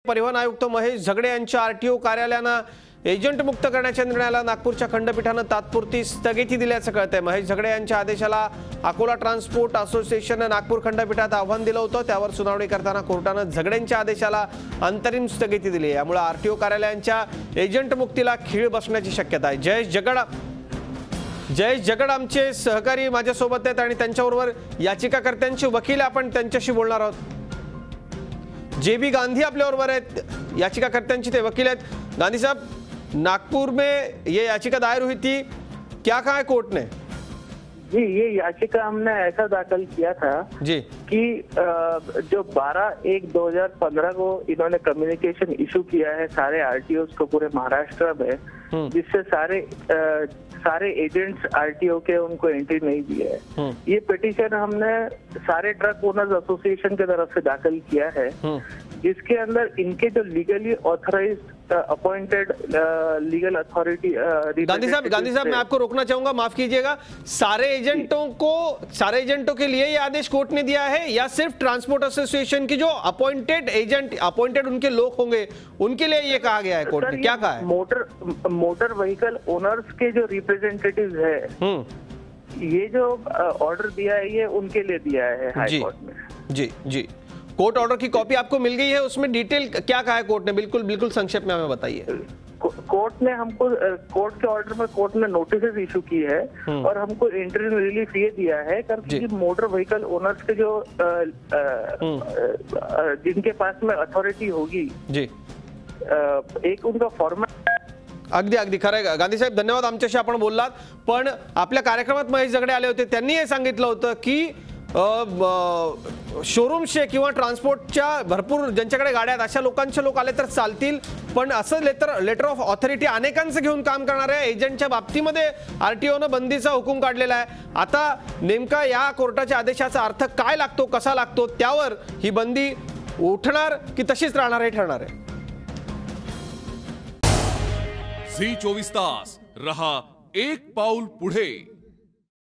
परिवहन आयुक्त महेश झगडे यांच्या आरटीओ कार्यालयांना एजंट मुक्त करण्याच्या निर्णयाला नागपूरच्या खंडपीठाने तात्पुरती स्थगिती दिल्याचं कळतंय। महेश झगडे यांच्या आदेशाला अकोला ट्रान्सपोर्ट असोसिएशनने नागपूर खंडपीठात आव्हान दिलं होतं। त्यावर सुनावणी करताना कोर्टाने झगडेंच्या आदेशाला अंतरिम स्थगिती दिली। यामुळे आरटीओ कार्यालयांच्या एजंट मुक्तीला खीळ बसण्याची शक्यता आहे। जयेश जगड आमचे सहकारी माझ्यासोबत आहेत आणि त्यांच्याबरोबर याचिकाकर्त्यांचे वकील आपण त्यांच्याशी बोलणार आहोत। जेबी गांधी आपल्याबरोबर आहेत, याचिकाकर्त्यांचे ते वकील आहेत। गांधी साहब, नागपुर में ये याचिका दायर हुई थी, क्या कहा है कोर्ट ने? जी, ये याचिका हमने ऐसा दाखिल किया था जी कि जो 12/1/2015 को इन्होंने कम्युनिकेशन इशू किया है सारे आरटीओस को पूरे महाराष्ट्र में, जिससे सारे एजेंट्स आरटीओ के उनको एंट्री नहीं दिया है। ये पिटीशन हमने सारे ट्रक ओनर्स एसोसिएशन की तरफ से दाखिल किया है, जिसके अंदर इनके जो legally authorised appointed legal authority Gandhi साहब मैं आपको रोकना चाहूंगा, माफ कीजिएगा। सारे एजेंटों के लिए ये आदेश कोर्ट ने दिया है या सिर्फ ट्रांसपोर्ट एसोसिएशन की जो अपॉइंटेड उनके लोग होंगे उनके लिए ये कहा गया है कोर्ट ने? क्या कहा है? मोटर व्हीकल ओनर्स के जो रिप्रेजेंटेटिव्स है, ये जो ऑर्डर दिया है ये उनके लिए दिया है हाई कोर्ट में। जी कोर्ट ऑर्डर की कॉपी आपको मिल गई है, उसमें डिटेल क्या कहा है कोर्ट ने? बिल्कुल संक्षेप में हमें बताइए। कोर्ट ने हमको कोर्ट के ऑर्डर में कोर्ट ने नोटिस इशू की है और हमको इंटरिम रिलीफ ये दिया है कि मोटर व्हीकल ओनर्स के जो जिनके पास में अथॉरिटी होगी जी, एक उनका फॉर्मॅट। अगदी खरं गांधी साहेब, धन्यवाद आमच्याशी आपण बोललात। पण आपल्या कार्यक्रमात महेश झगडे आले होते, त्यांनी हे सांगितलं होतं की शोरूमचे किंवा ट्रान्सपोर्टच्या भरपूर ज्यांच्याकडे गाड्या आहेत अशा लोकांचे लोक आले तर चालतील, पण असं लेटर ऑफ ऑथॉरिटी अनेकांचं घेऊन काम करणाऱ्या एजंटच्या बाबतीमध्ये आरटीओनं बंदीचा हुकूम काढलेला आहे। आता नेमका या कोर्टाच्या आदेशाचा अर्थ काय लागतो, कसा लागतो, त्यावर ही बंदी उठणार की तशीच राहणार हे ठरणार आहे। झी 24 तास रहा एक पाऊल पुढे।